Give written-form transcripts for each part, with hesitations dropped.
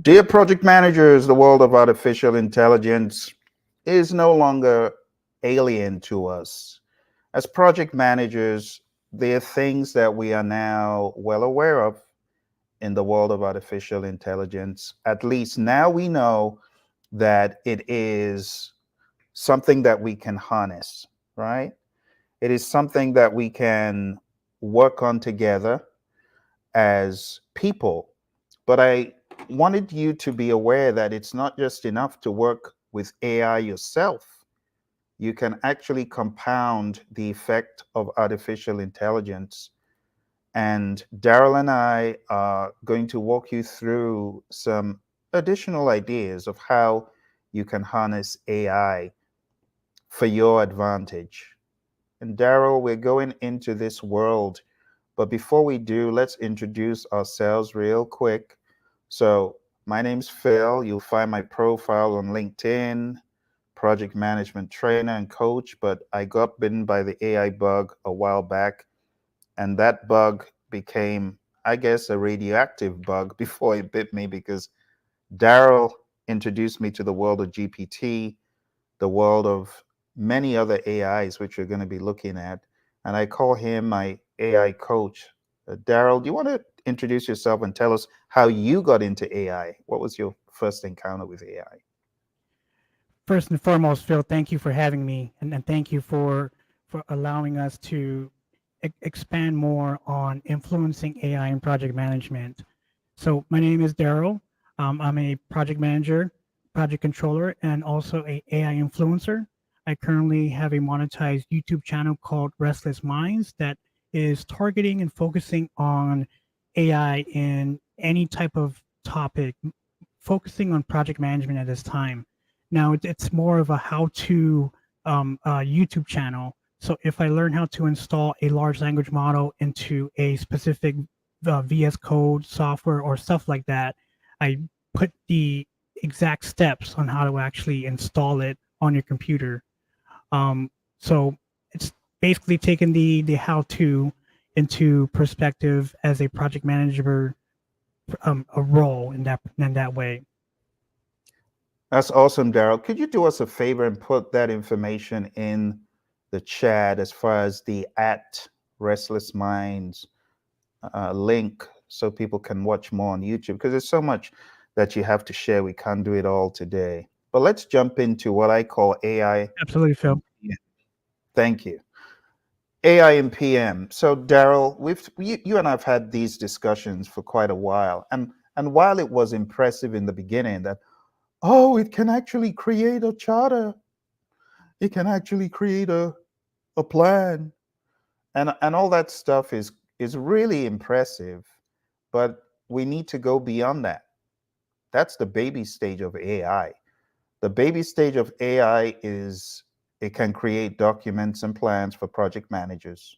Dear project managers, the world of artificial intelligence is no longer alien to us. As project managers, there are things that we are now well aware of in the world of artificial intelligence. At least now we know that it is something that we can harness, right? It is something that we can work on together as people. But I wanted you to be aware that it's not just enough to work with AI yourself. You can actually compound the effect of artificial intelligence. And Daryl and I are going to walk you through some additional ideas of how you can harness AI for your advantage. And Daryl, we're going into this world, but before we do, let's introduce ourselves real quick. So, my name's Phil. You'll find my profile on LinkedIn, project management trainer and coach. But I got bitten by the AI bug a while back, and that bug became, I guess, a radioactive bug before it bit me because Daryl introduced me to the world of GPT, the world of many other AIs, which we're going to be looking at. And I call him my AI coach. Daryl, do you want to introduce yourself and tell us how you got into AI? What was your first encounter with AI? First and foremost, Phil, thank you for having me, and thank you for allowing us to expand more on influencing AI in project management. So my name is Daryl. I'm a project manager, project controller, and also a AI influencer. I currently have a monetized YouTube channel called Restless Minds that is targeting and focusing on AI in any type of topic, focusing on project management at this time. Now it's more of a how-to YouTube channel. So if I learn how to install a large language model into a specific VS Code software or stuff like that, I put the exact steps on how to actually install it on your computer. So it's basically taking the how-to into perspective as a project manager, a role in that way. That's awesome, Daryl. Could you do us a favor and put that information in the chat as far as the at Restless Minds link so people can watch more on YouTube? Because there's so much that you have to share. We can't do it all today. But let's jump into what I call AI. Absolutely, Phil. Thank you. AI and PM. So, Daryl, you and I've had these discussions for quite a while, and while it was impressive in the beginning that oh, it can actually create a charter, it can actually create a plan, and all that stuff is really impressive, but we need to go beyond that. That's the baby stage of AI. The baby stage of AI is it can create documents and plans for project managers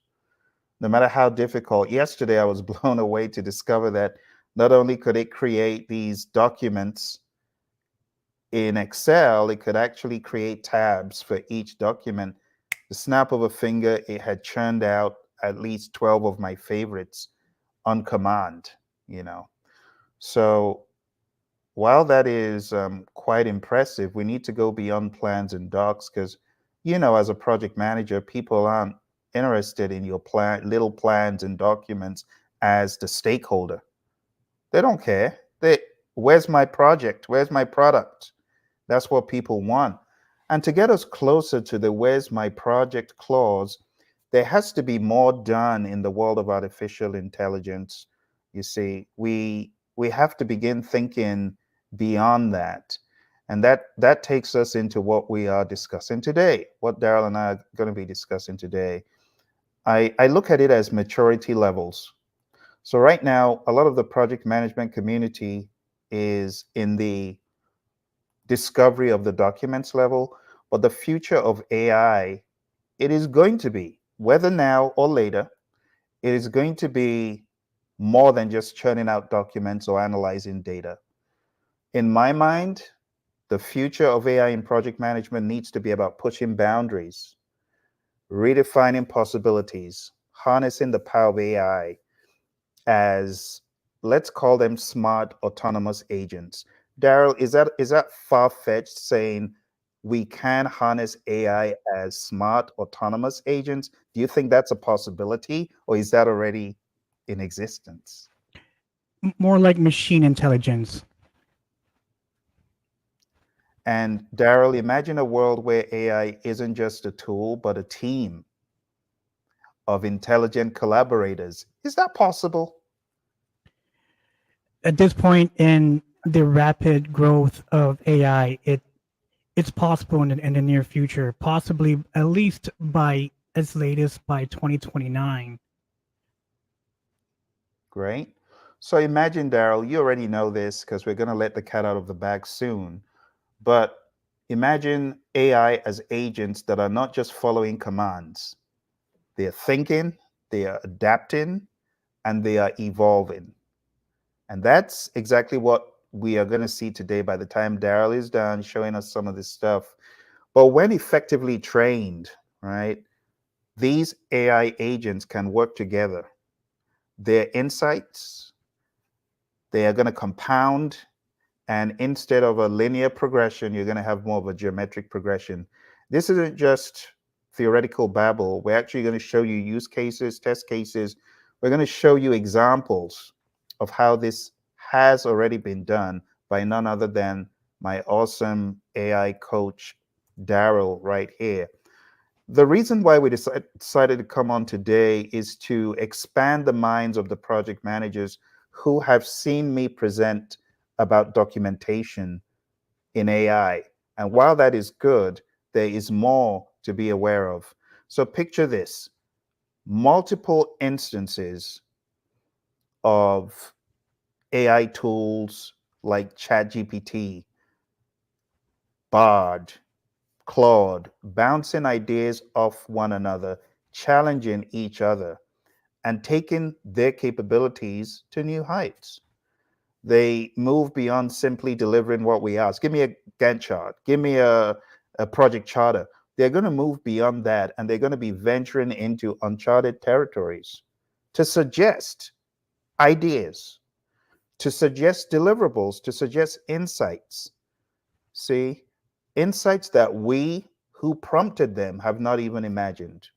no matter how difficult. Yesterday, I was blown away to discover that not only could it create these documents in Excel, it could actually create tabs for each document. The snap of a finger, it had churned out at least 12 of my favorites on command, you know. So while that is quite impressive, we need to go beyond plans and docs because, as a project manager, people aren't interested in your little plans and documents as the stakeholder. They don't care. Where's my project? Where's my product? That's what people want. And to get us closer to the where's my project clause, there has to be more done in the world of artificial intelligence. You see, we have to begin thinking beyond that. And that takes us into what we are discussing today, what Daryl and I are going to be discussing today. I look at it as maturity levels. So right now, a lot of the project management community is in the discovery of the documents level, but the future of AI, it is going to be, whether now or later, it is going to be more than just churning out documents or analyzing data. In my mind, the future of AI in project management needs to be about pushing boundaries, redefining possibilities, harnessing the power of AI as, let's call them smart autonomous agents. Daryl, is that far-fetched saying we can harness AI as smart autonomous agents? Do you think that's a possibility, or is that already in existence? More like machine intelligence. And Daryl, imagine a world where AI isn't just a tool, but a team of intelligent collaborators. Is that possible? At this point in the rapid growth of AI, it's possible in the near future, possibly at least by as latest by 2029. Great. So imagine, Daryl, you already know this because we're going to let the cat out of the bag soon. But imagine AI as agents that are not just following commands, they're thinking, they are adapting, and they are evolving. And that's exactly what we are going to see today by the time Daryl is done showing us some of this stuff. But when effectively trained, right, these AI agents can work together. Their insights, they are going to compound. And instead of a linear progression, you're going to have more of a geometric progression. This isn't just theoretical babble. We're actually going to show you use cases, test cases. We're going to show you examples of how this has already been done by none other than my awesome AI coach, Daryl, right here. The reason why we decided to come on today is to expand the minds of the project managers who have seen me present about documentation in AI. And while that is good, there is more to be aware of. So picture this: multiple instances of AI tools like ChatGPT, Bard, Claude, bouncing ideas off one another, challenging each other, and taking their capabilities to new heights. They move beyond simply delivering what we ask. Give me a Gantt chart, give me a project charter. They're going to move beyond that, and they're going to be venturing into uncharted territories to suggest ideas, to suggest deliverables, to suggest insights. See, insights that we who prompted them have not even imagined.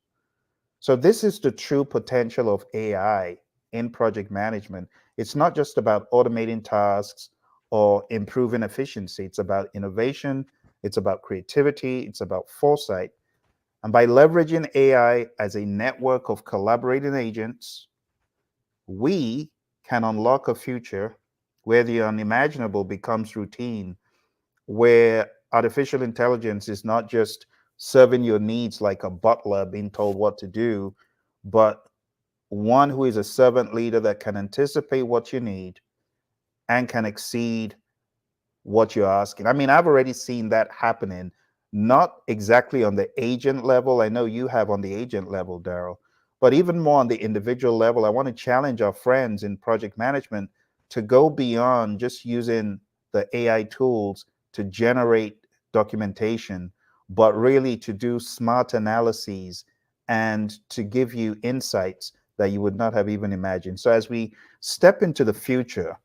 So, this is the true potential of AI in project management. It's not just about automating tasks or improving efficiency, it's about innovation, it's about creativity, it's about foresight. And by leveraging AI as a network of collaborating agents, we can unlock a future where the unimaginable becomes routine, where artificial intelligence is not just serving your needs like a butler being told what to do, but one who is a servant leader that can anticipate what you need and can exceed what you're asking. I mean, I've already seen that happening, not exactly on the agent level. I know you have on the agent level, Daryl, but even more on the individual level. I want to challenge our friends in project management to go beyond just using the AI tools to generate documentation, but really to do smart analyses and to give you insights that you would not have even imagined. So as we step into the future,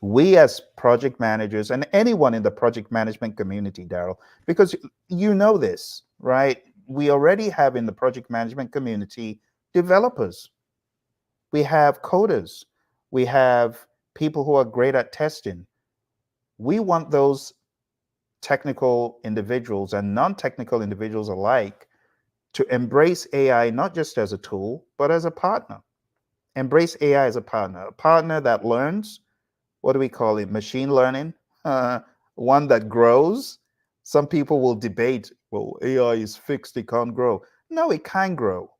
we as project managers and anyone in the project management community, Daryl, because you know this, right? We already have in the project management community developers, we have coders, we have people who are great at testing. We want those technical individuals and non technical individuals alike to embrace AI not just as a tool, but as a partner. Embrace AI as a partner that learns. What do we call it? Machine learning, uh, one that grows. Some people will debate, well, AI is fixed, it can't grow. No, it can grow.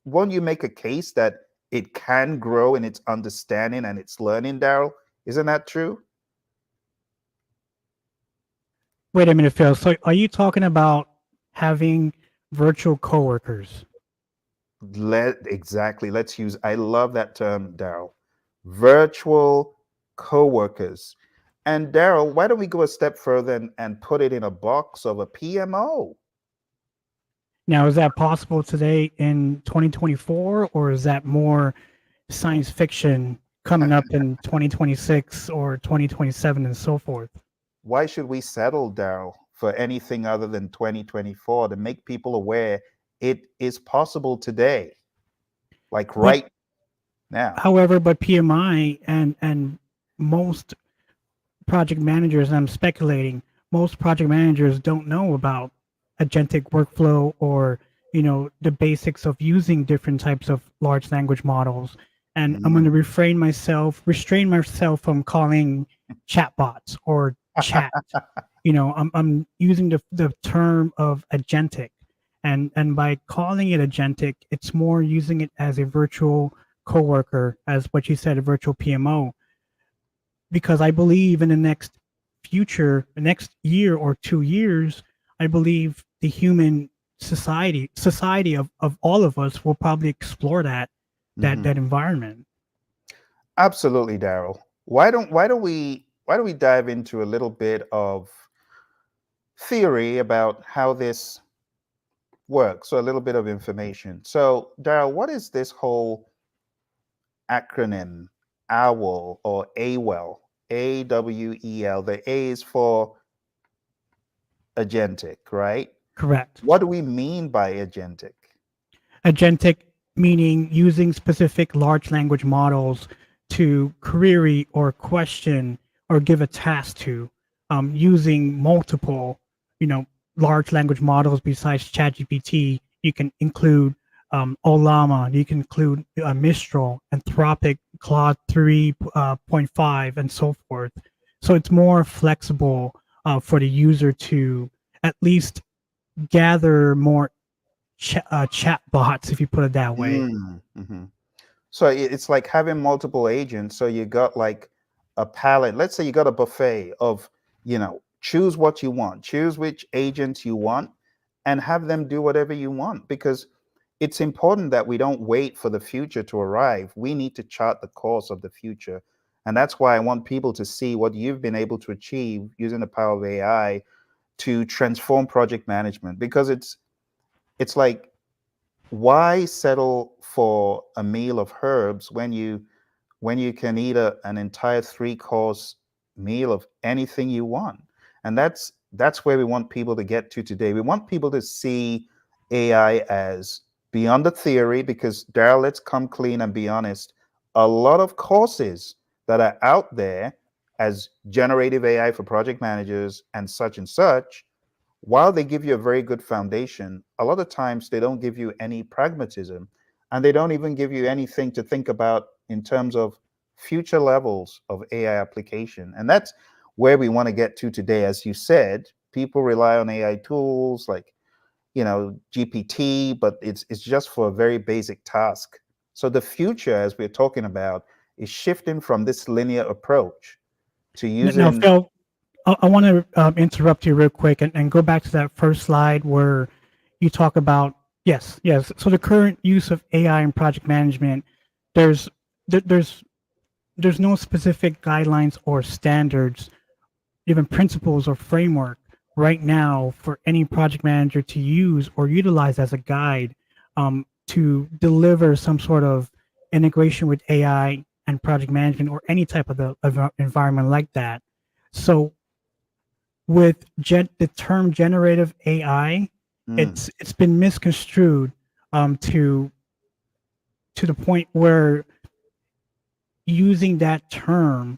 Won't you make a case that it can grow in its understanding and its learning, Daryl? Isn't that true? Wait a minute, Phil. So are you talking about having virtual coworkers? Exactly. Let's use, I love that term, Daryl. Virtual coworkers. And Daryl, why don't we go a step further and put it in a box of a PMO? Now, is that possible today in 2024, or is that more science fiction coming up in 2026 or 2027 and so forth? why should we settle, Daryl, for anything other than 2024 to make people aware it is possible today, like But right now? however, but PMI and most project managers, and I'm speculating, most project managers don't know about agentic workflow or the basics of using different types of large language models. And I'm going to Mm. restrain myself from calling chatbots or chat. I'm using the term of agentic, and by calling it agentic, it's more using it as a virtual coworker, as what you said, a virtual PMO, because I believe in the the next year or 2 years, I believe the human society of all of us will probably explore Hmm. that environment. Absolutely, Daryl. Why don't we dive into a little bit of theory about how this works? So a little bit of information. So, Daryl, what is this whole acronym OWL or AWEL? AWEL. The A is for agentic, right? Correct. What do we mean by agentic? Agentic meaning using specific large language models to query or question or give a task to, using multiple, you know, large language models besides ChatGPT. You can include Olama, you can include Mistral, Anthropic, Claude 3.5, and so forth. So it's more flexible for the user to at least gather more chat bots, if you put it that way. Mm-hmm. So it's like having multiple agents. So you got like a palette. Let's say you got a buffet of, choose what you want, choose which agents you want, and have them do whatever you want. Because it's important that we don't wait for the future to arrive. We need to chart the course of the future. And that's why I want people to see what you've been able to achieve using the power of AI to transform project management. Because it's like, why settle for a meal of herbs when you can eat an entire three-course meal of anything you want? And that's where we want people to get to today. We want people to see AI as beyond the theory, because Daryl, let's come clean and be honest. A lot of courses that are out there as generative AI for project managers and such, while they give you a very good foundation, a lot of times they don't give you any pragmatism, and they don't even give you anything to think about in terms of future levels of AI application. And that's where we want to get to today. As you said, people rely on AI tools like, GPT, but it's just for a very basic task. So the future, as we're talking about, is shifting from this linear approach to Now, using. Phil, I want to interrupt you real quick and go back to that first slide where you talk about, yes, yes. So the current use of AI in project management, there's there, there's no specific guidelines or standards, even principles or framework right now for any project manager to use or utilize as a guide, to deliver some sort of integration with AI and project management or any type of of environment like that. So with the term generative AI, Mm, it's been misconstrued to the point where using that term,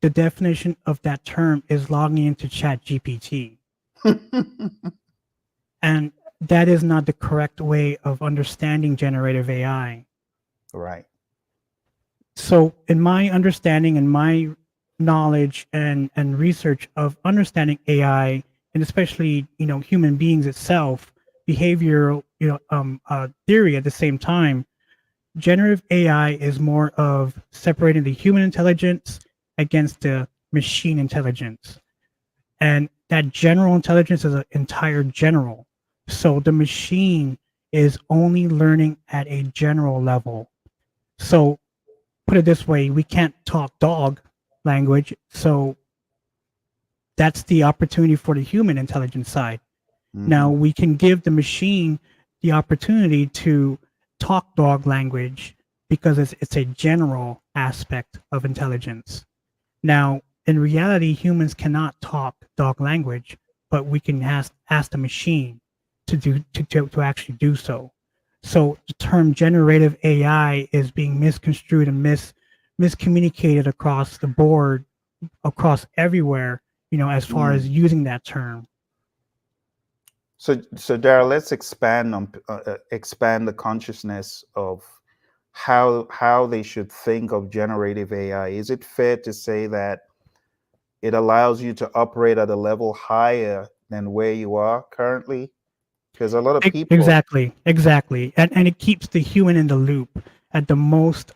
the definition of that term is logging into Chat GPT, and that is not the correct way of understanding generative AI. right. So, in my understanding and my knowledge and research of understanding AI, and especially human beings itself, behavioral theory at the same time, generative AI is more of separating the human intelligence against the machine intelligence, and that general intelligence is an entire general. So the machine is only learning at a general level. So put it this way, we can't talk dog language, so that's the opportunity for the human intelligence side. Now Hmm. we can give the machine the opportunity to talk dog language because it's a general aspect of intelligence. Now in reality, humans cannot talk dog language, but we can ask the machine to actually do so. So the term generative AI is being misconstrued and miscommunicated across the board, across everywhere, as far as Mm. using that term. So Daryl, let's expand the consciousness of how they should think of generative AI. Is it fair to say that it allows you to operate at a level higher than where you are currently? Because a lot of people, Exactly, and it keeps the human in the loop at the most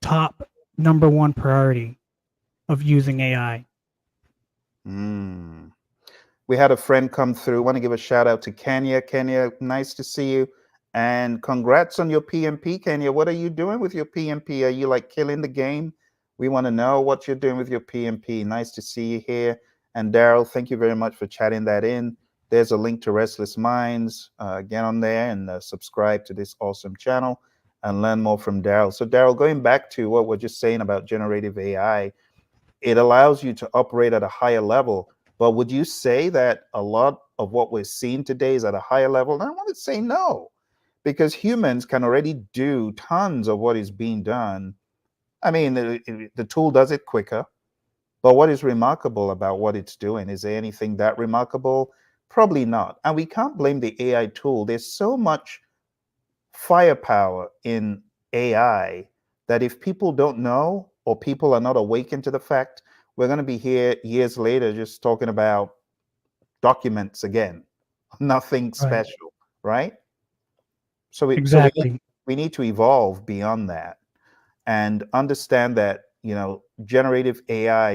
top number one priority of using AI. mm, we had a friend come through. Want to give a shout out to Kenya. Kenya, nice to see you. And congrats on your PMP, Kenya. What are you doing with your PMP? Are you like killing the game? We want to know what you're doing with your PMP. Nice to see you here. And Daryl, thank you very much for chatting that in. There's a link to Restless Minds. Get on there and subscribe to this awesome channel and learn more from Daryl. So, Daryl, going back to what we're just saying about generative AI, it allows you to operate at a higher level. But would you say that a lot of what we're seeing today is at a higher level? And I want to say no, because humans can already do tons of what is being done. I mean, the tool does it quicker, but what is remarkable about what it's doing? Is there anything that remarkable? Probably not. And we can't blame the AI tool. There's so much firepower in AI that if people don't know or people are not awakened to the fact, we're going to be here years later just talking about documents again, nothing Right. special, right? So Exactly. we need to evolve beyond that and understand that generative AI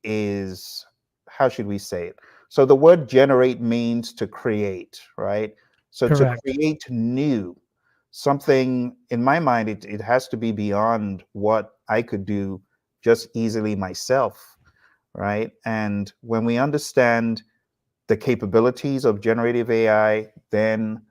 is how should we say it? So the word generate means to create, right? So to Correct. create new something in my mind, it has to be beyond what I could do just easily myself, right? And when we understand the capabilities of generative AI, then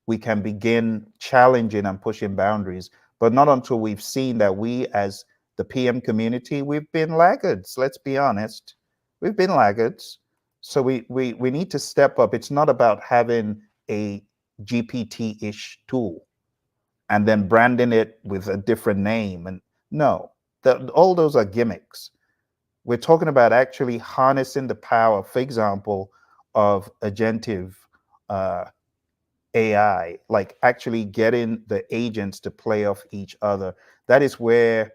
we can begin challenging and pushing boundaries. But not until we've seen that we, as the PM community, we've been laggards. Let's be honest, we've been laggards. So we need to step up. It's not about having a GPT-ish tool and then branding it with a different name. And no, all those are gimmicks. We're talking about actually harnessing the power, for example, of agentive uh, AI, like actually getting the agents to play off each other. That is where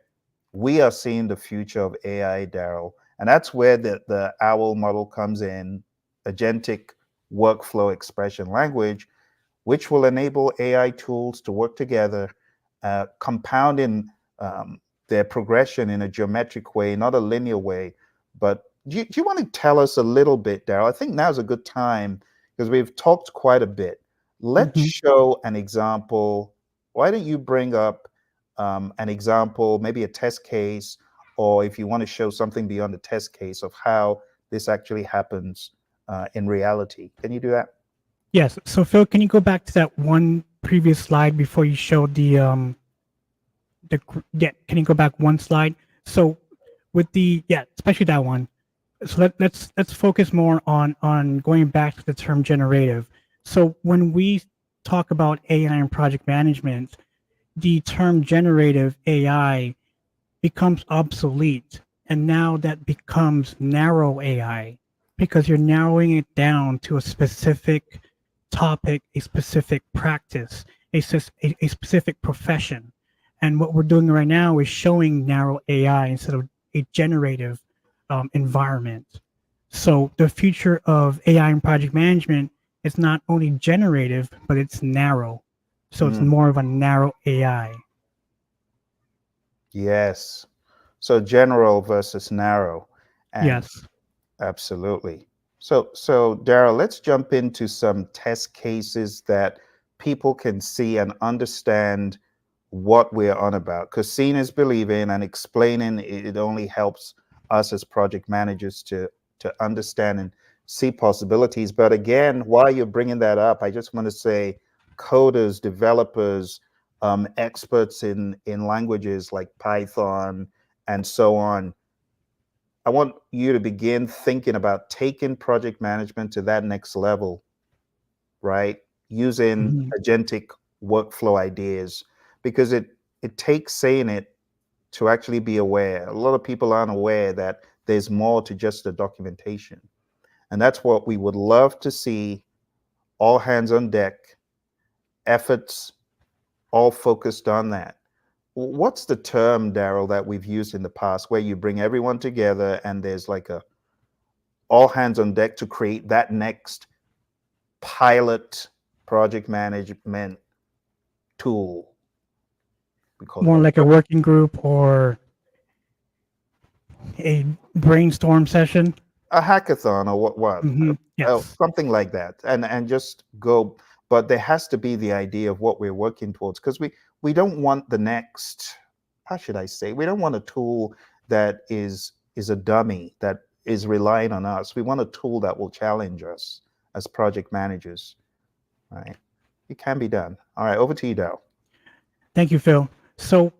we are seeing the future of AI, Daryl. And that's where the OWL model comes in, agentic workflow expression language, which will enable AI tools to work together, compounding their progression in a geometric way, not a linear way. But do you want to tell us a little bit, Daryl? I think now's a good time because we've talked quite a bit. Let's Hmm. show an example. Why don't you bring up an example, maybe a test case, or if you want to show something beyond the test case of how this actually happens in reality? Can you do that? Yes. So Phil, can you go back to that one previous slide before you showed yeah, can you go back one slide? So with the yeah, especially that one. So let's focus more on going back to the term generative. So when we talk about AI and project management, the term generative AI becomes obsolete. And now that becomes narrow AI because you're narrowing it down to a specific topic, a specific practice, a specific profession. And what we're doing right now is showing narrow AI instead of a generative environment. So the future of AI and project management is not only generative, but it's narrow. So it's Mm, more of a narrow AI. yes. So general versus narrow, and Yes. absolutely. So Daryl, let's jump into some test cases that people can see and understand what we're on about. Because seeing is believing, and explaining it only helps us as project managers to understand and see possibilities. But again, while you're bringing that up, I just want to say, coders, developers, experts in languages like Python and so on, I want you to begin thinking about taking project management to that next level, right? Using Mhm. agentic workflow ideas, because it takes saying it to actually be aware. A lot of people aren't aware that there's more to just the documentation. And that's what we would love to see, all hands on deck, efforts all focused on that. What's the term, Daryl, that we've used in the past where you bring everyone together and there's like a all hands on deck to create that next pilot project management tool? We call it More like a working group or a brainstorm session. a hackathon or what Yes. something like that, and just go. But there has to be the idea of what we're working towards, because we don't want the next, how should I say, we don't want a tool that is a dummy that is relying on us. We want a tool that will challenge us as project managers, right? It can be done. All right, over to you, Dal. Thank you, Phil. So,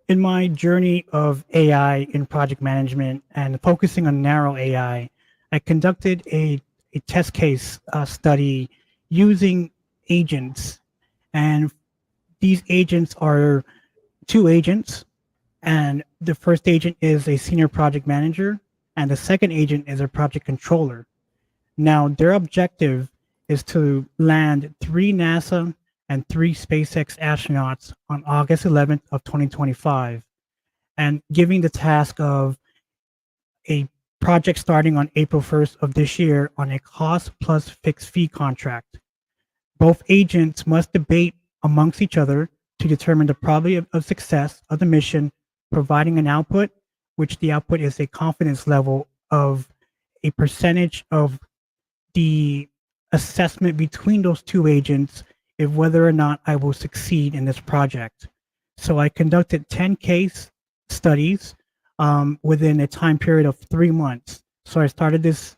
in my journey of AI in project management and focusing on narrow I conducted a test case study using agents. And these agents are two agents. And the first agent is a senior project manager, and the second agent is a project controller. Now, their objective is to land 3 NASA and 3 SpaceX astronauts on August 11th of 2025, and giving the task of a project starting on April 1st of this year on a cost plus fixed fee contract. Both agents must debate amongst each other to determine the probability of success of the mission, providing an output, which the output is a confidence level of a percentage of the assessment between those two agents if whether or not I will succeed in this project. So I conducted 10 case studies within a time period of 3 months. So I started this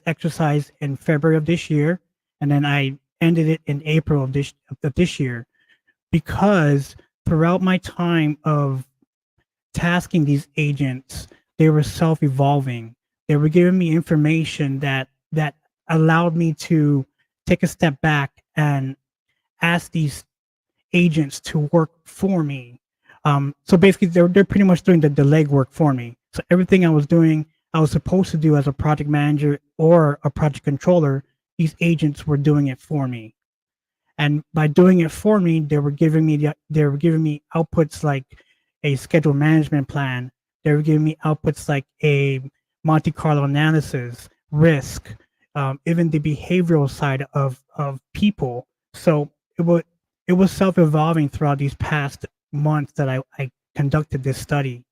exercise in February of this year, and then I ended it in April of this year, because throughout my time of tasking these agents, they were self-evolving. They were giving me information that allowed me to take a step back and ask these agents to work for me. So basically, they're pretty much doing the legwork for me. So everything I was doing, I was supposed to do as a project manager or a project controller. These agents were doing it for me, and by doing it for me, they were giving me outputs like a schedule management plan. They were giving me outputs like a Monte Carlo analysis, risk, even the behavioral side of people. So it was self evolving throughout these past months that I conducted this study.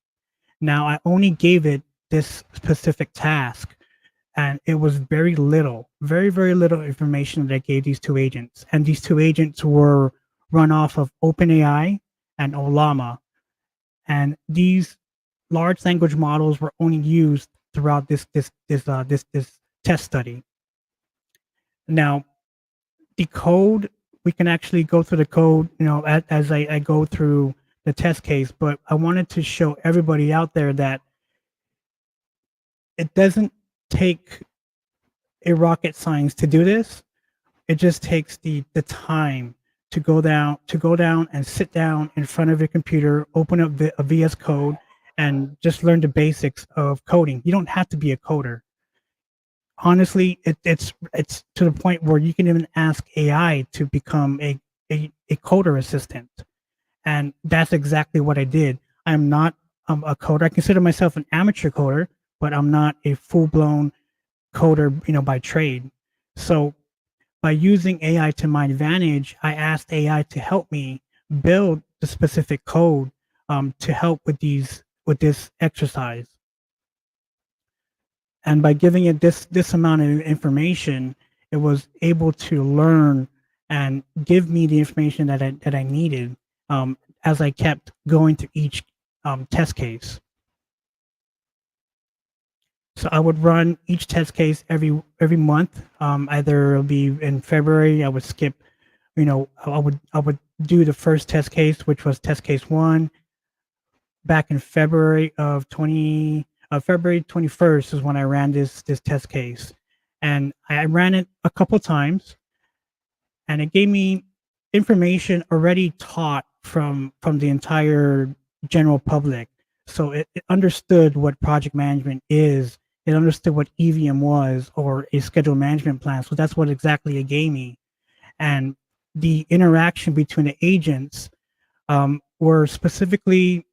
Now I only gave it this specific task, and it was very little, very little information that I gave these two agents. And these two agents were run off of OpenAI and Olama. And these large language models were only used throughout this test study. Now, the code, we can actually go through the code, as I go through the test case, but I wanted to show everybody out there that it doesn't take a rocket science to do this. It just takes the time to go down and sit down in front of your computer, open up a VS Code, and just learn the basics of coding. You don't have to be a coder. Honestly, it's to the point where you can even ask AI to become a coder assistant, and that's exactly what I did. I'm not a coder. I consider myself an amateur coder, but I'm not a full blown coder, by trade. So by using AI to my advantage, I asked AI to help me build the specific code to help with this exercise. And by giving it this amount of information, it was able to learn and give me the information that I needed as I kept going to each test case. So I would run each test case every month. Either it'll be in February. I would skip, I would do the first test case, which was test case 1, back in February of February 21st is when I ran this test case, and I ran it a couple times, and it gave me information already taught from the entire general public. So it understood what project management is. It understood what EVM was, or a schedule management plan. So that's what exactly it gave me. And the interaction between the agents were specifically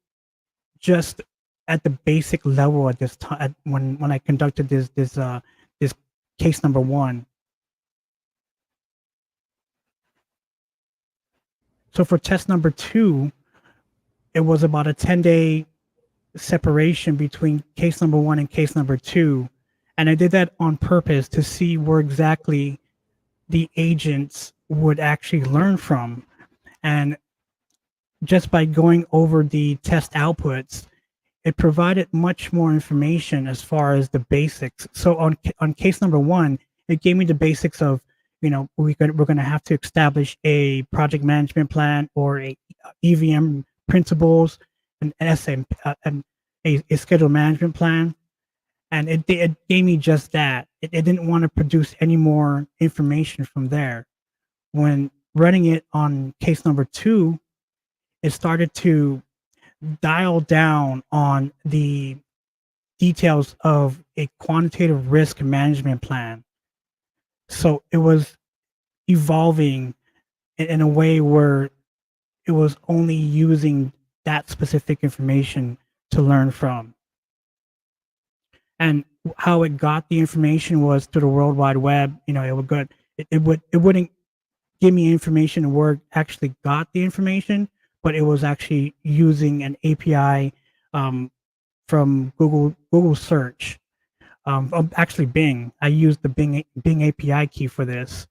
just at the basic level at this time when I conducted this case number one. So for test number two, it was about a 10-day separation between case number one and case number two. And I did that on purpose to see where exactly the agents would actually learn from. And just by going over the test outputs, it provided much more information as far as the basics. So on case number one, it gave me the basics of, we're going to have to establish a project management plan or a EVM principles, an SM, and a schedule management plan. And it gave me just that. It didn't want to produce any more information from there. When running it on case number two, it started to dial down on the details of a quantitative risk management plan. So it was evolving in a way where it was only using that specific information to learn from. And how it got the information was through the World Wide Web. It wouldn't give me information where it actually got the information, but it was actually using an API from Google search. Actually, Bing. I used the Bing API key for this.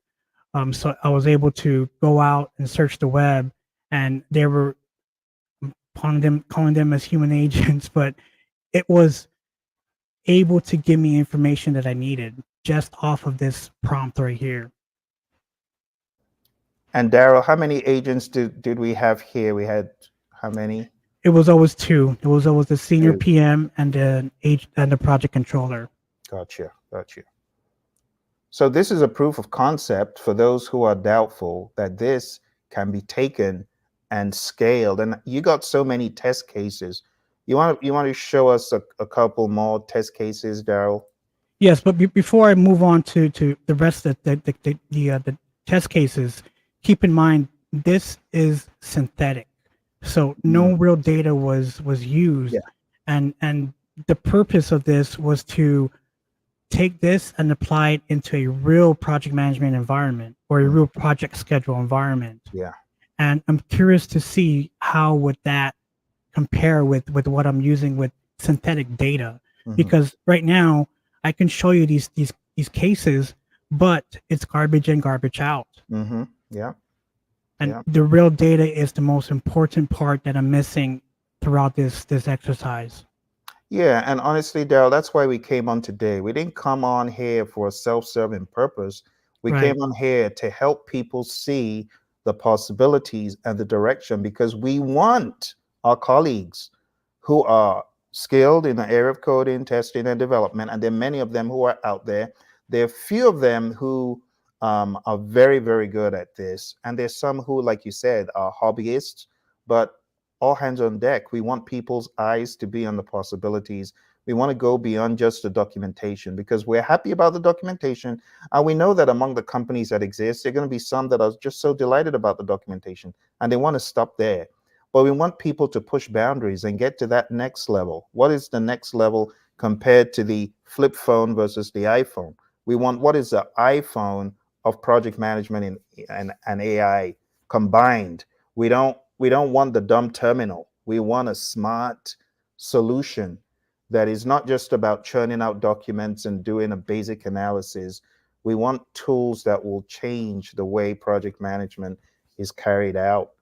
So I was able to go out and search the web, and they were calling them as human agents, but it was able to give me information that I needed just off of this prompt right here. And Daryl, how many agents did we have here? We had how many? It was always two. It was always the senior Two. PM and the project controller. Gotcha. Gotcha. So this is a proof of concept for those who are doubtful that this can be taken and scaled. And you got so many test cases. You want to show us a couple more test cases, Daryl? Yes, but before I move on to the rest of the test cases, keep in mind this is synthetic, so no real data was used, Yeah. and the purpose of this was to take this and apply it into a real project management environment or a real project schedule environment. Yeah. And I'm curious to see how would that compare with what I'm using with synthetic data, because right now I can show you these cases, but it's garbage in, garbage out. Yeah. And Yeah. the real data is the most important part that I'm missing throughout this exercise. Yeah, and honestly, Daryl, that's why we came on today. We didn't come on here for a self-serving purpose. We Right. came on here to help people see the possibilities and the direction because we want our colleagues who are skilled in the area of coding, testing, and development, and there are many of them who are out there. There are few of them who are very, very good at this, and there's some who, like you said, are hobbyists, but all hands on deck. We want people's eyes to be on the possibilities. We want to go beyond just the documentation because we're happy about the documentation. And we know that among the companies that exist, there are going to be some that are just so delighted about the documentation and they want to stop there. But we want people to push boundaries and get to that next level. What is the next level compared to the flip phone versus the iPhone? We want what is the iPhone of project management and AI combined. We don't want the dumb terminal. We want a smart solution that is not just about churning out documents and doing a basic analysis. We want tools that will change the way project management is carried out.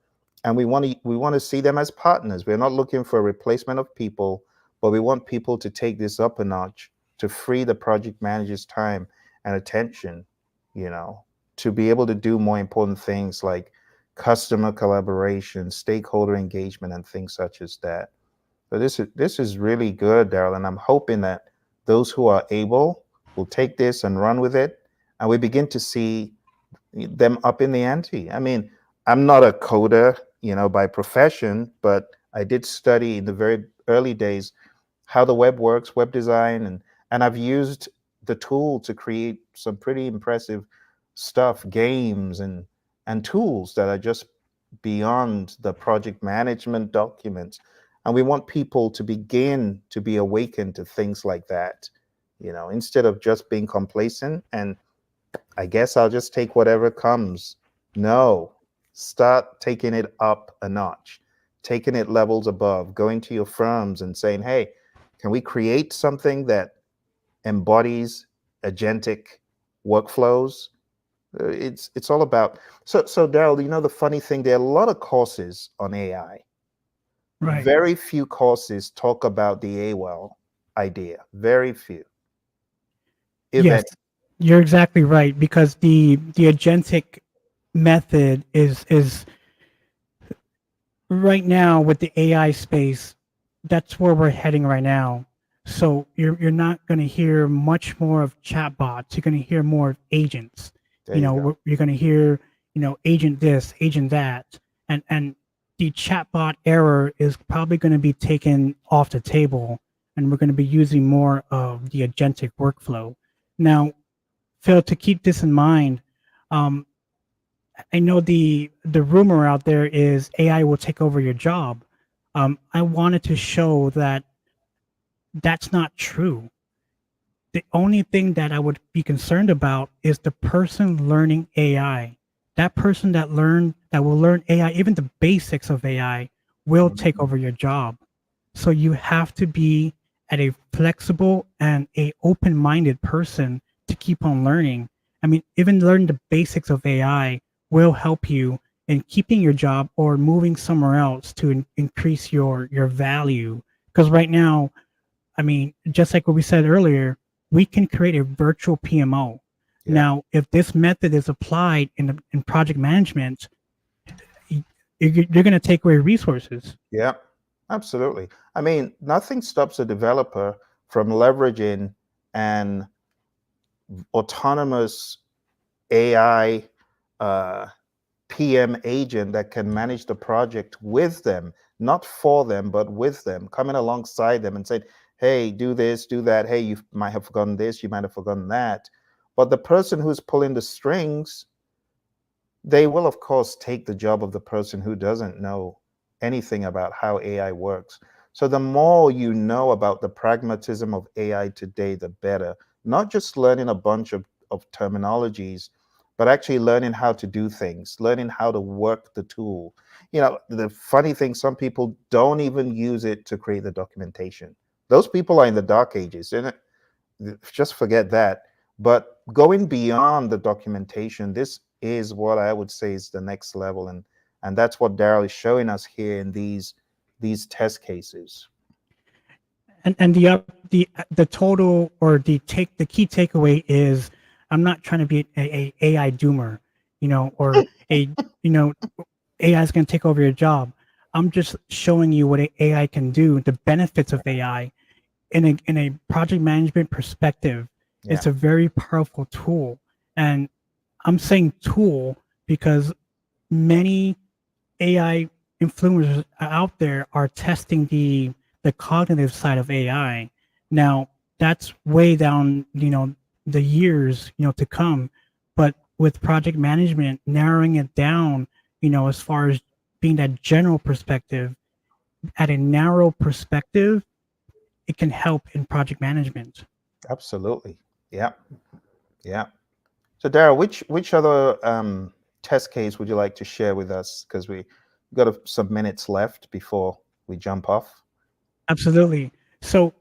And we want to see them as partners. We're not looking for a replacement of people, but we want people to take this up a notch to free the project manager's time and attention, you know, to be able to do more important things like customer collaboration, stakeholder engagement, and things such as that. So this is really good, Daryl, and I'm hoping that those who are able will take this and run with it, and we begin to see them up in the ante. I mean, I'm not a coder, by profession, but I did study in the very early days how the web works, web design, and I've used the tool to create some pretty impressive stuff, games and tools that are just beyond the project management documents. And we want people to begin to be awakened to things like that, instead of just being complacent and I guess I'll just take whatever comes. No, start taking it up a notch, taking it levels above, going to your firms and saying, hey, can we create something that embodies agentic workflows? It's all about so Daryl, the funny thing, there are a lot of courses on AI. Right. Very few courses talk about the AWell idea. Very few, if Yes, any. you're exactly right, because the agentic method is right now with the AI space, that's where we're heading right now. So you're not going to hear much more of chatbots. You're going to hear more of agents. There you go. You're going to hear, agent this, agent that, and the chatbot error is probably going to be taken off the table, and we're going to be using more of the agentic workflow. Now, Phil, to keep this in mind, um, I know the rumor out there is AI will take over your job. I wanted to show that that's not true. The only thing that I would be concerned about is the person learning AI. That person that will learn AI, even the basics of AI, will take Mhm. over your job. So you have to be at a flexible and a open-minded person to keep on learning. I mean, even learning the basics of AI will help you in keeping your job or moving somewhere else to increase your value. Because right now, I mean, just like what we said earlier, we can create a virtual PMO. Yeah. Now, if this method is applied in project management, you're going to take away resources. Yeah, absolutely. I mean, nothing stops a developer from leveraging an autonomous AI uh, PM agent that can manage the project with them, not for them, but with them, coming alongside them and saying, hey, do this, do that. Hey, you might have forgotten this, you might have forgotten that. But the person who's pulling the strings, they will, of course, take the job of the person who doesn't know anything about how AI works. So the more you know about the pragmatism of AI today, the better. Not just learning a bunch of terminologies, but actually learning how to do things, learning how to work the tool. The funny thing, some people don't even use it to create the documentation. Those people are in the dark ages, and just forget that. But going beyond the documentation, this is what I would say is the next level, and that's what Daryl is showing us here in these test cases. And the total or the key takeaway is I'm not trying to be a AI doomer, or a you know AI is going to take over your job. I'm just showing you what AI can do, the benefits of AI in a project management perspective. Yeah, It's a very powerful tool, and I'm saying tool because many AI influencers out there are testing the cognitive side of AI. Now that's way down, the years, to come. But with project management, narrowing it down, as far as being that general perspective, at a narrow perspective, it can help in project management. absolutely. Yeah, yeah. So Daryl, which other test case would you like to share with us? Because we got some minutes left before we jump off. Absolutely. So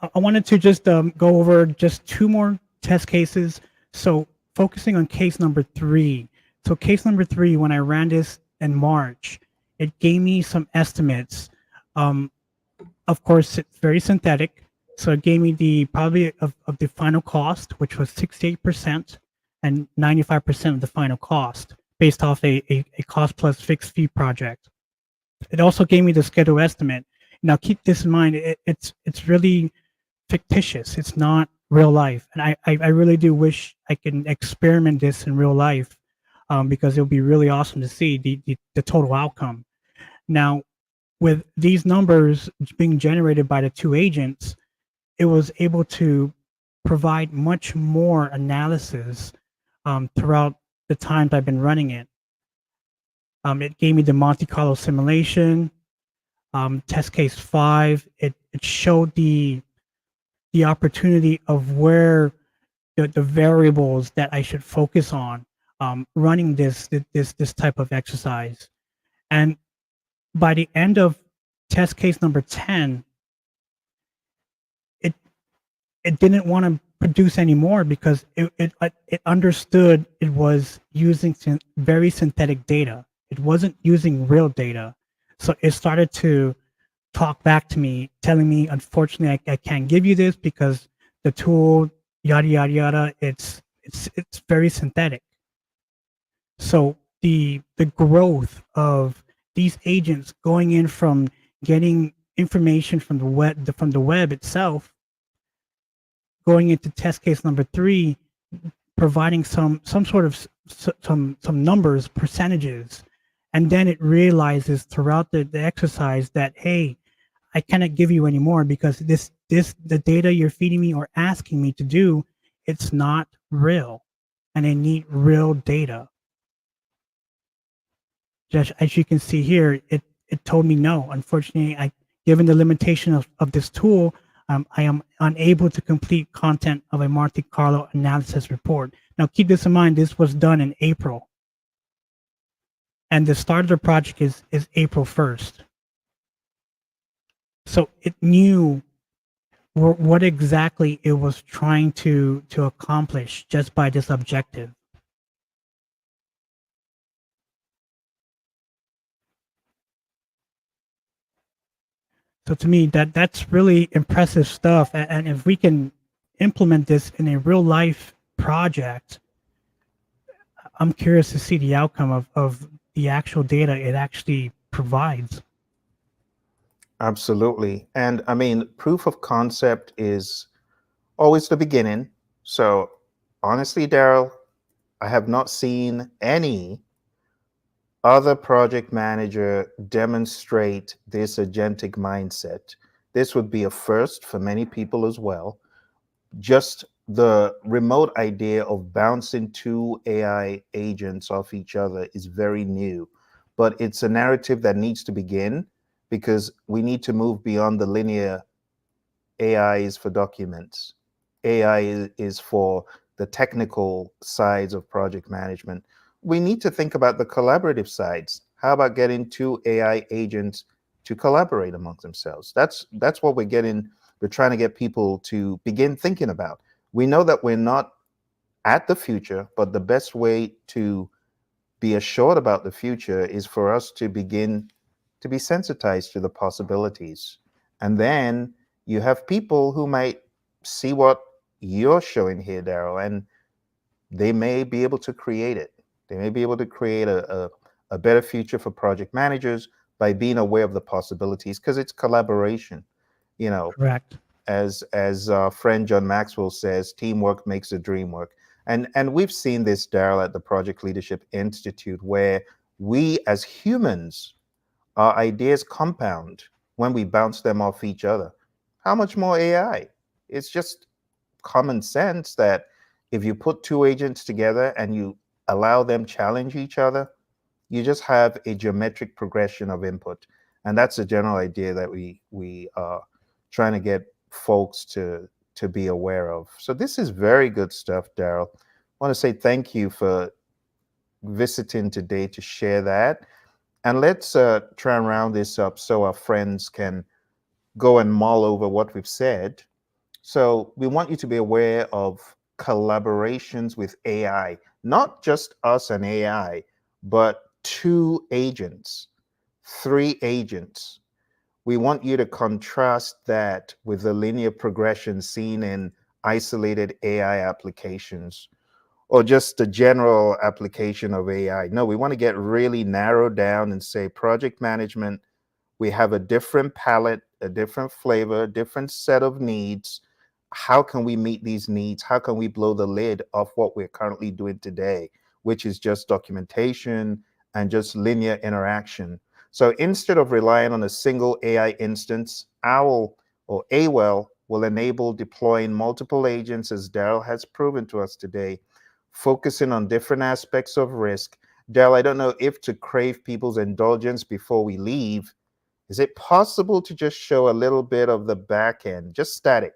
I wanted to just go over just two more test cases. So focusing on case number three. So case number three, when I ran this in March, it gave me some estimates. Um, of course, it's very synthetic. So it gave me the probably of the final cost, which was 68% and 95% of the final cost based off a cost plus fixed fee project. It also gave me the schedule estimate. Now, keep this in mind. It's really fictitious. It's not real life, and I really do wish I can experiment this in real life, because it would be really awesome to see the total outcome. Now, with these numbers being generated by the two agents, it was able to provide much more analysis throughout the times I've been running it. It gave me the Monte Carlo simulation, test case 5. It showed the opportunity of where the variables that I should focus on running this type of exercise. And by the end of test case number 10, it it didn't want to produce anymore because it understood it was using very synthetic data. It wasn't using real data. So it started to talk back to me, telling me, unfortunately, I can't give you this because the tool, yada yada yada, it's very synthetic. So the growth of these agents going in from getting information from the web itself, going into test case number 3, providing some sort of some numbers, percentages, and then it realizes throughout the exercise that, hey, I cannot give you any more because this the data you're feeding me or asking me to do, it's not real, and I need real data. Just as you can see here, it told me no. Unfortunately, given the limitation of this tool, I am unable to complete content of a Monte Carlo analysis report. Now, keep this in mind. This was done in April, and the start of the project is April 1st. So it knew what exactly it was trying to accomplish just by this objective. So to me, that's really impressive stuff. And if we can implement this in a real life project, I'm curious to see the outcome of the actual data it actually provides. Absolutely. And I mean, proof of concept is always the beginning. So honestly, Daryl, I have not seen any other project manager demonstrate this agentic mindset. This would be a first for many people as well. Just the remote idea of bouncing two AI agents off each other is very new, but it's a narrative that needs to begin because we need to move beyond the linear AI is for documents. AI is for the technical sides of project management. We need to think about the collaborative sides. How about getting two AI agents to collaborate amongst themselves? That's what we're trying to get people to begin thinking about. We know that we're not at the future, but the best way to be assured about the future is for us to begin to be sensitized to the possibilities. And then you have people who might see what you're showing here, Daryl, and they may be able to create it. They may be able to create a better future for project managers by being aware of the possibilities because it's collaboration. You know, Correct. as our friend John Maxwell says, teamwork makes the dream work. And we've seen this, Daryl, at the Project Leadership Institute, where we as humans, our ideas compound when we bounce them off each other. How much more AI? It's just common sense that if you put two agents together and you allow them challenge each other, you just have a geometric progression of input. And that's the general idea that we are trying to get folks to be aware of. So this is very good stuff, Daryl. I want to say thank you for visiting today to share that. And let's try and round this up so our friends can go and mull over what we've said. So we want you to be aware of collaborations with AI, not just us and AI, but two agents, three agents. We want you to contrast that with the linear progression seen in isolated AI applications or just the general application of AI. No, we want to get really narrowed down and say project management, we have a different palette a different flavor, different set of needs. How can we meet these needs? How can we blow the lid off what we're currently doing today, which is just documentation and just linear interaction? So instead of relying on a single AI instance, OWL or AWEL will enable deploying multiple agents, as Daryl has proven to us today, focusing on different aspects of risk. Daryl, I don't know if to crave people's indulgence before we leave, is it possible to just show a little bit of the back end, just static,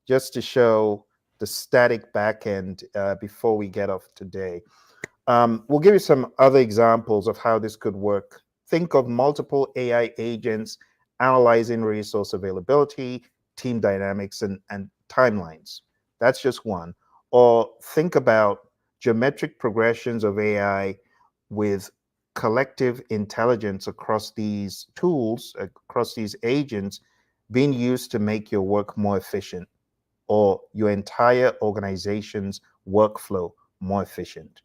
just to show the static back end before we get off today? We'll give you some other examples of how this could work. Think of multiple AI agents analyzing resource availability, team dynamics, and timelines. That's just one. Or think about geometric progressions of AI with collective intelligence across these tools, across these agents, being used to make your work more efficient or your entire organization's workflow more efficient.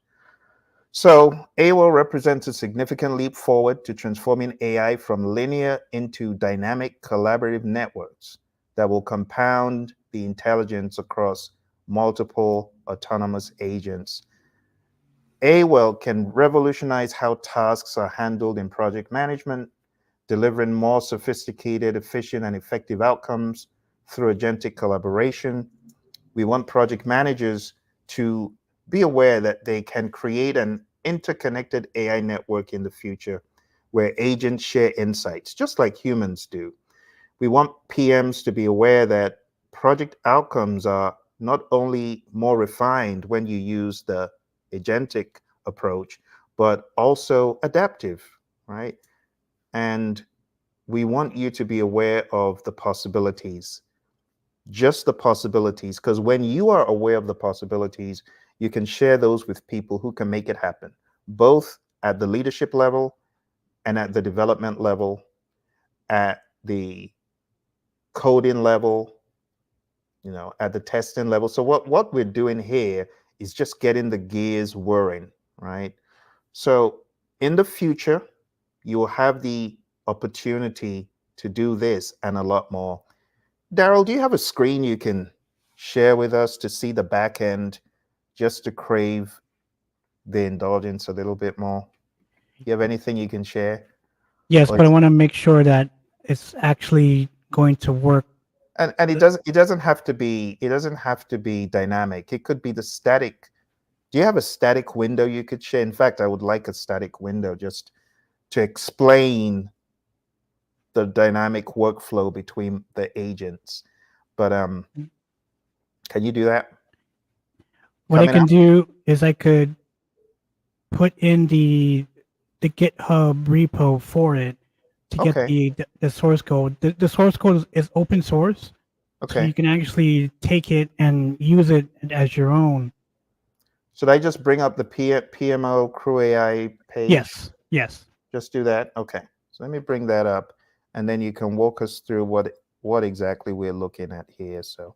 So AWOL represents a significant leap forward to transforming AI from linear into dynamic collaborative networks that will compound the intelligence across multiple autonomous agents. AWOL can revolutionize how tasks are handled in project management, delivering more sophisticated, efficient, and effective outcomes through agentic collaboration. We want project managers to be aware that they can create an interconnected AI network in the future where agents share insights, just like humans do. We want PMs to be aware that project outcomes are not only more refined when you use the agentic approach, but also adaptive, right? And we want you to be aware of the possibilities, just the possibilities, because when you are aware of the possibilities, you can share those with people who can make it happen, both at the leadership level and at the development level, at the coding level, at the testing level. So what we're doing here is just getting the gears whirring, right? So in the future, you will have the opportunity to do this and a lot more. Daryl, do you have a screen you can share with us to see the back end, just to crave the indulgence a little bit more? You have anything you can share? Yes, Or but I want to make sure that it's actually going to work. and it doesn't have to be dynamic. It could be the static. Do you have a static window you could share? In fact, I would like a static window just to explain the dynamic workflow between the agents. But can you do that? What I Coming can out. do is I could put in the GitHub repo for it to get Okay. the source code. The source code is open source, so Okay. you can actually take it and use it as your own. Should I just bring up the PMO Crew AI page? Yes, yes. Just do that? Okay. So let me bring that up, and then you can walk us through what exactly we're looking at here. So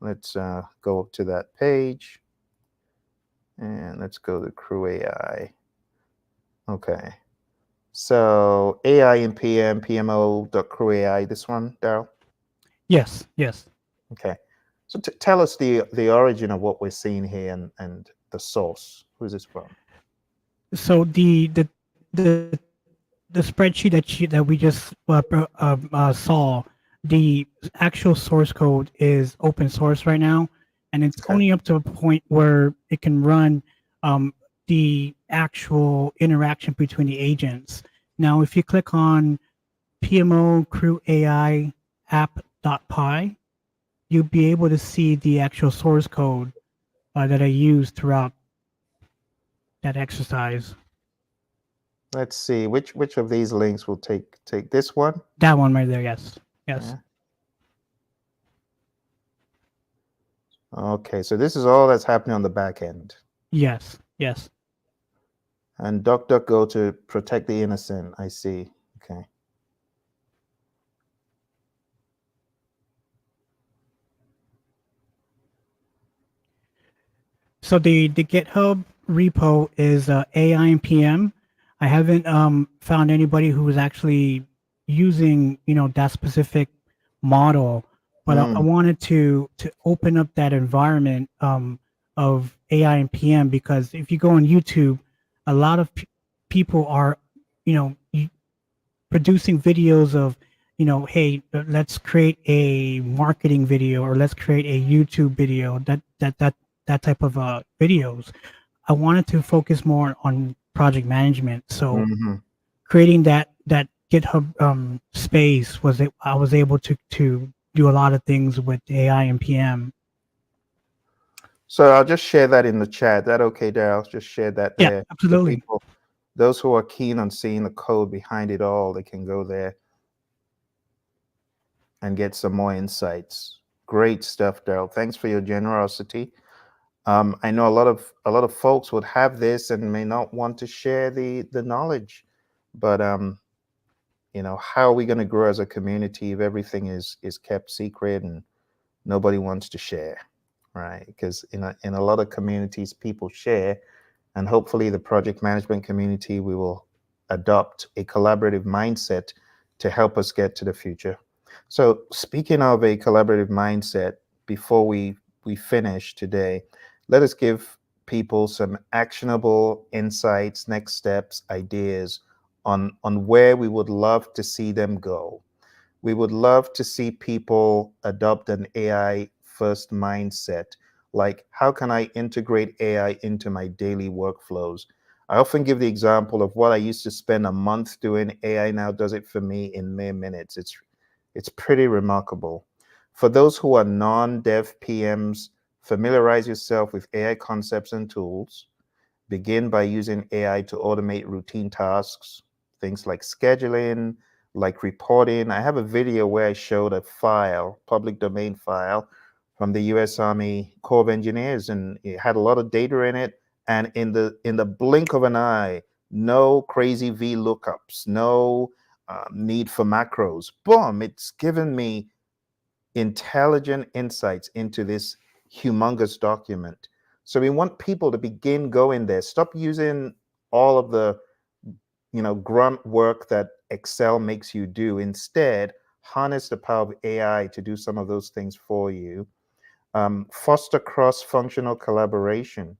let's go to that page, and let's go to Crew AI. Okay. So AI and PMO.Crew AI, this one, Daryl? Yes, yes. Okay. So tell us the origin of what we're seeing here and the source. Who's this from? So the the spreadsheet that we just saw, the actual source code is open source right now, and it's Okay. only up to a point where it can run um, the actual interaction between the agents. Now, if you click on PMO Crew AI app.py, you'll be able to see the actual source code that I used throughout that exercise. Let's see which of these links will take this one. That one right there, yes, yes, Yeah. Okay, so this is all that's happening on the back end. yes, yes. And DuckDuckGo to protect the innocent. I see. Okay. So the GitHub repo is AI and PM. I haven't found anybody who is actually using that specific model, but I Mm, wanted to open up that environment of AI and PM, because if you go on YouTube, a lot of people are, you know, producing videos of, hey, let's create a marketing video, or let's create a YouTube video, that type of videos. I wanted to focus more on project management. So mhm. creating that GitHub space was it, I was able to do a lot of things with AI and PM. So I'll just share that in the chat. That okay, Daryl? Just share that Yeah, there. So absolutely. people, those who are keen on seeing the code behind it all, they can go there and get some more insights. Great stuff, Daryl. Thanks for your generosity. I know a lot of folks would have this and may not want to share the knowledge, but how are we going to grow as a community if everything is kept secret and nobody wants to share, right? Because in a lot of communities, people share, and hopefully the project management community, we will adopt a collaborative mindset to help us get to the future. So speaking of a collaborative mindset, before we finish today, let us give people some actionable insights, next steps, ideas on where we would love to see them go. We would love to see people adopt an AI first mindset. Like, how can I integrate AI into my daily workflows? I often give the example of what I used to spend a month doing. AI now does it for me in mere minutes. It's pretty remarkable. For those who are non-dev PMs, familiarize yourself with AI concepts and tools. Begin by using AI to automate routine tasks, things like scheduling, like reporting. I have a video where I showed a file, public domain file from the US Army Corps of Engineers, and it had a lot of data in it. And in the blink of an eye, no crazy V lookups, no need for macros. Boom! It's given me intelligent insights into this humongous document. So we want people to begin going there. Stop using all of the grunt work that Excel makes you do. Instead, harness the power of AI to do some of those things for you. Foster cross-functional collaboration,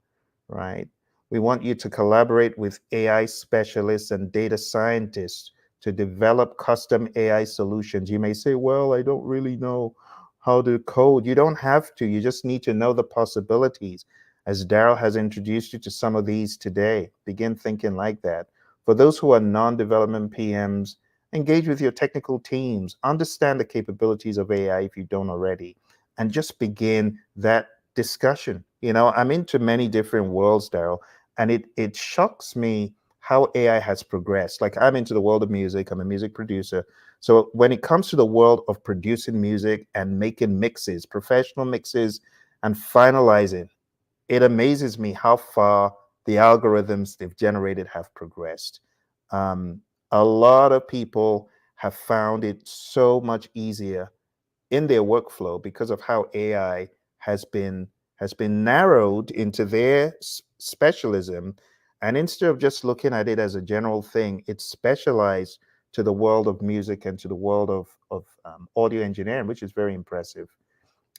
right? We want you to collaborate with AI specialists and data scientists to develop custom AI solutions. You may say, well, I don't really know how to code. You don't have to. You just need to know the possibilities. As Daryl has introduced you to some of these today, begin thinking like that. For those who are non-development PMs, engage with your technical teams. Understand the capabilities of AI if you don't already, and just begin that discussion. I'm into many different worlds, Daryl, and it shocks me how AI has progressed. Like, I'm into the world of music. I'm a music producer. So when it comes to the world of producing music and making mixes, professional mixes, and finalizing, it amazes me how far the algorithms they've generated have progressed. Um, a lot of people have found it so much easier in their workflow because of how AI has been narrowed into their specialism, and instead of just looking at it as a general thing, it's specialized to the world of music and to the world of audio engineering, which is very impressive.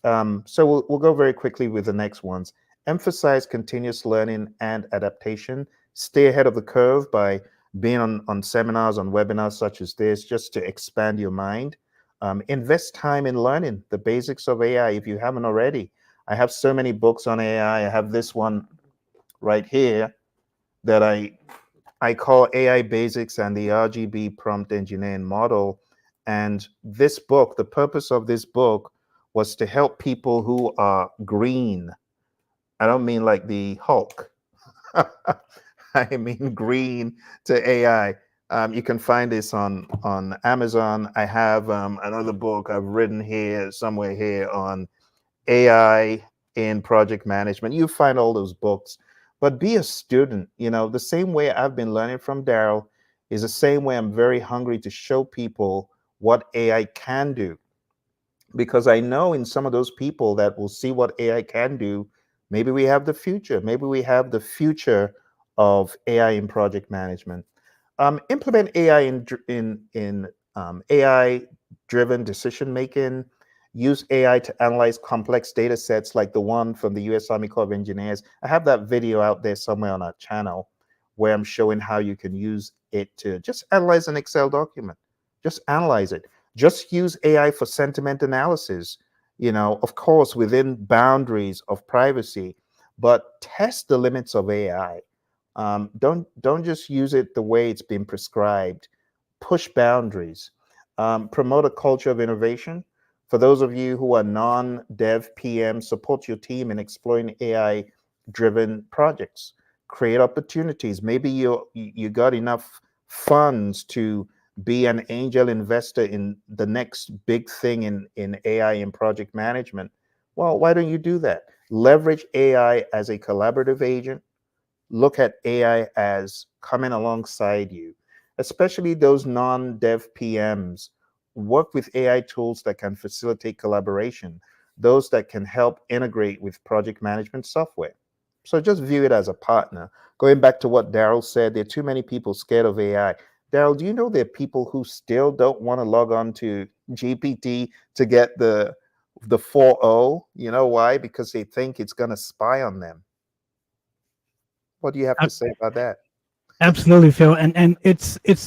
So we'll go very quickly with the next ones. Emphasize continuous learning and adaptation. Stay ahead of the curve by being on seminars, on webinars such as this, just to expand your mind. Invest time in learning the basics of AI if you haven't already. I have so many books on AI. I have this one right here that I call AI Basics and the RGB Prompt Engineering Model. And this book, the purpose of this book was to help people who are green. I don't mean like the Hulk. I mean green to AI. You can find this on Amazon. I have another book I've written here somewhere here on AI in project management. You find all those books, but be a student. The same way I've been learning from Daryl is the same way I'm very hungry to show people what AI can do, because I know in some of those people that will see what AI can do, maybe we have the future. Maybe we have the future of AI in project management. Implement AI in AI driven decision making. Use AI to analyze complex data sets like the one from the US Army Corps of Engineers. I have that video out there somewhere on our channel where I'm showing how you can use it to just analyze an Excel document. Just analyze it. Just use AI for sentiment analysis, of course, within boundaries of privacy, but test the limits of AI. Don't just use it the way it's been prescribed. Push boundaries. Promote a culture of innovation. For those of you who are non-dev PM, support your team in exploring AI-driven projects. Create opportunities. Maybe you got enough funds to be an angel investor in the next big thing in AI and project management. Well, why don't you do that? Leverage AI as a collaborative agent. Look at AI as coming alongside you, especially those non-dev PMs. Work with AI tools that can facilitate collaboration, those that can help integrate with project management software. So just view it as a partner. Going back to what Daryl said, there are too many people scared of AI. Daryl, do you know there are people who still don't want to log on to GPT to get the 4.0? You know why? Because they think it's going to spy on them. What do you have to Ab- say about that? Absolutely, Phil, and it's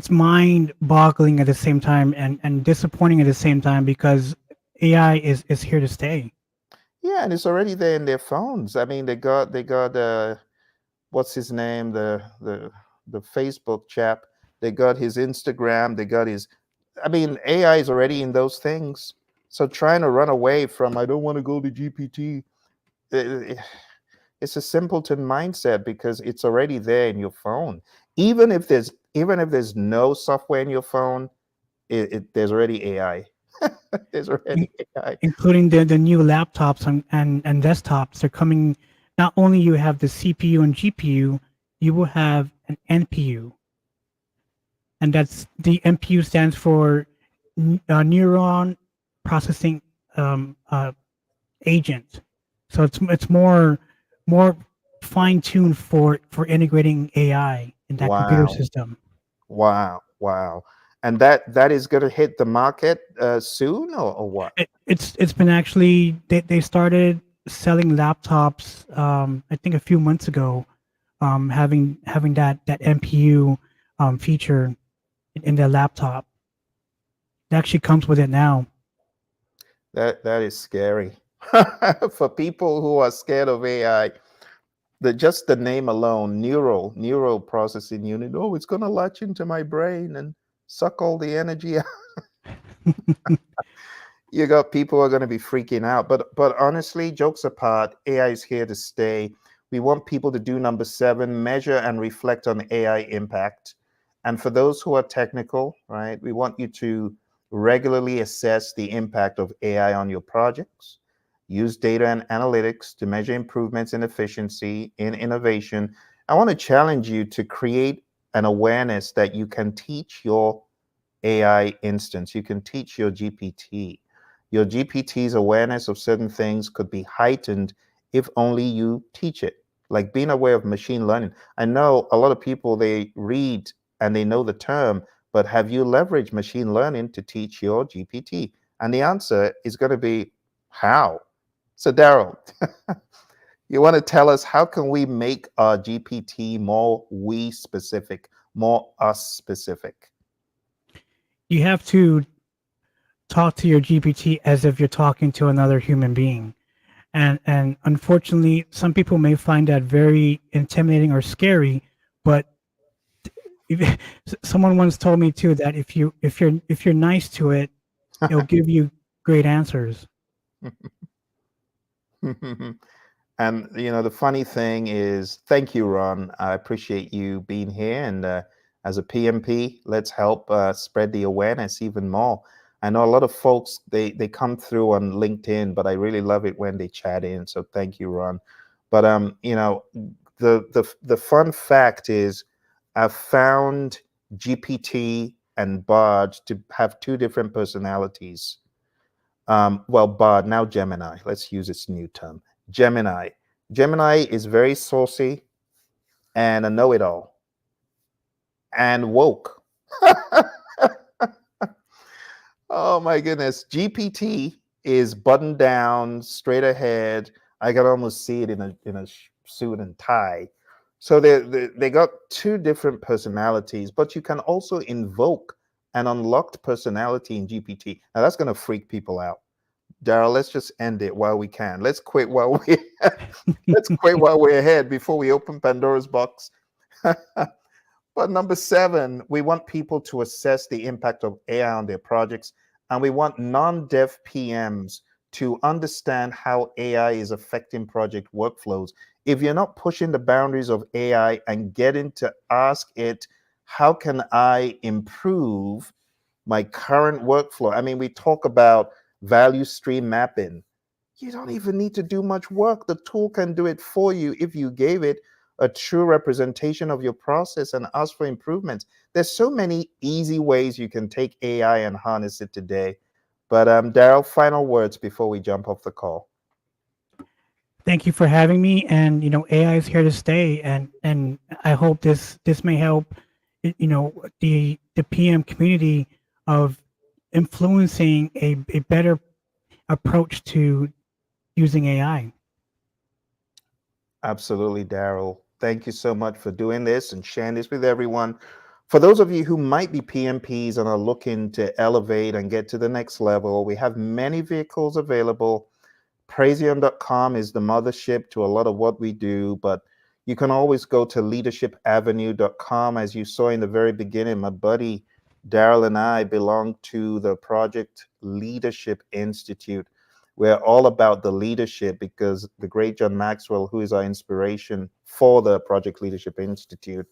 mind boggling at the same time and disappointing at the same time because AI is here to stay. Yeah, and it's already there in their phones. I mean, they got what's his name, the Facebook chap. They got his Instagram. They got his. I mean, AI is already in those things. So trying to run away from I don't want to go to GPT. eh, It's a simpleton mindset because it's already there in your phone. Even if there's no software in your phone, there's already AI. There's in- already AI. Including the new laptops and desktops. They're coming. Not only you have the CPU and GPU, you will have an NPU, and that's the NPU stands for neuron processing uh, agent. So it's more fine tuned for integrating AI in that computer Wow. system. Wow, wow. And that is going to hit the market soon, or what? It's been actually they started selling laptops I think a few months ago, having that NPU feature in their laptop. It actually comes with it now. That is scary. For people who are scared of AI, just the name alone, neural processing unit. Oh, it's going to latch into my brain and suck all the energy. You got people who are going to be freaking out. But honestly, jokes apart, AI is here to stay. We want people to do number 7, measure and reflect on AI impact. And for those who are technical, right, we want you to regularly assess the impact of AI on your projects. Use data and analytics to measure improvements in efficiency, in innovation. I want to challenge you to create an awareness that you can teach your AI instance. You can teach your GPT. Your GPT's awareness of certain things could be heightened if only you teach it. Like being aware of machine learning. I know a lot of people, they read and they know the term, but have you leveraged machine learning to teach your GPT? And the answer is going to be how? So, Daryl, you want to tell us how can we make our GPT more we specific, more us specific? You have to talk to your GPT as if you're talking to another human being. And unfortunately, some people may find that very intimidating or scary. But if, someone once told me too that if you're nice to it, it'll give you great answers. And the funny thing is, thank you, Ron. I appreciate you being here. And as a PMP, let's help spread the awareness even more. I know a lot of folks, they come through on LinkedIn, but I really love it when they chat in. So thank you, Ron. But the fun fact is, I've found GPT and Bard to have two different personalities. Well, Bard, now Gemini. Let's use its new term. Gemini. Gemini is very saucy and a know it all and woke. Oh my goodness. GPT is buttoned down, straight ahead. I can almost see it in a suit and tie. So they got two different personalities, but you can also invoke an unlocked personality in GPT. Now that's going to freak people out. Daryl, let's just end it while we can. Let's quit while we let's quit while we're ahead before we open Pandora's box. But number seven, we want people to assess the impact of AI on their projects, and we want non-dev PMs to understand how AI is affecting project workflows. If you're not pushing the boundaries of AI and getting to ask it, how can I improve my current workflow? I mean, we talk about value stream mapping. You don't even need to do much work. The tool can do it for you if you gave it a true representation of your process and ask for improvements. There's so many easy ways you can take AI and harness it today. But Daryl, final words before we jump off the call. Thank you for having me. And AI is here to stay, and I hope this may help, the PM community of influencing a better approach to using AI. Absolutely, Daryl. Thank you so much for doing this and sharing this with everyone. For those of you who might be PMPs and are looking to elevate and get to the next level, we have many vehicles available. Praizium.com is the mothership to a lot of what we do, but you can always go to leadershipavenue.com. As you saw in the very beginning, my buddy Daryl and I belong to the Project Leadership Institute. We're all about the leadership because the great John Maxwell, who is our inspiration for the Project Leadership Institute,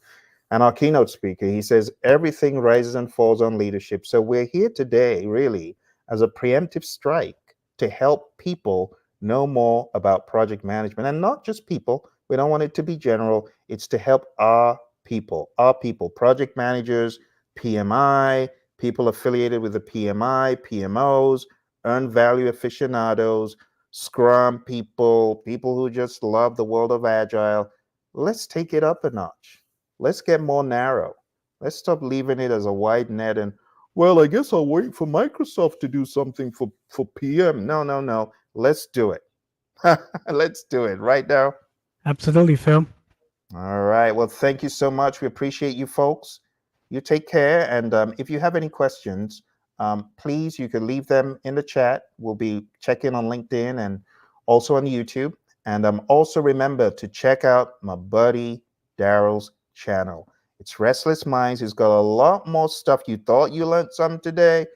and our keynote speaker, he says everything rises and falls on leadership. So we're here today, really, as a preemptive strike to help people know more about project management, and not just people. We don't want it to be general. It's to help our people, project managers, PMI, people affiliated with the PMI, PMOs, earned value aficionados, Scrum people, people who just love the world of Agile. Let's take it up a notch. Let's get more narrow. Let's stop leaving it as a wide net and, well, I guess I'll wait for Microsoft to do something for PM. No, no, no. Let's do it. Let's do it right now. Absolutely, Phil. All right. Well, thank you so much. We appreciate you folks. You take care. And if you have any questions, please, you can leave them in the chat. We'll be checking on LinkedIn and also on YouTube. And also remember to check out my buddy Daryl's channel. It's Restless Minds. He's got a lot more stuff. You thought you learned something today?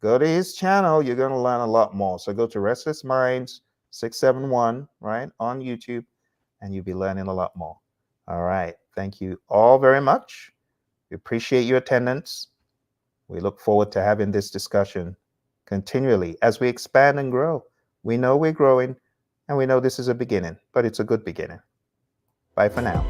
Go to his channel. You're going to learn a lot more. So go to Restless Minds 671, right, on YouTube, and you'll be learning a lot more. All right. Thank you all very much. We appreciate your attendance. We look forward to having this discussion continually as we expand and grow. We know we're growing, and we know this is a beginning, but it's a good beginning. Bye for now.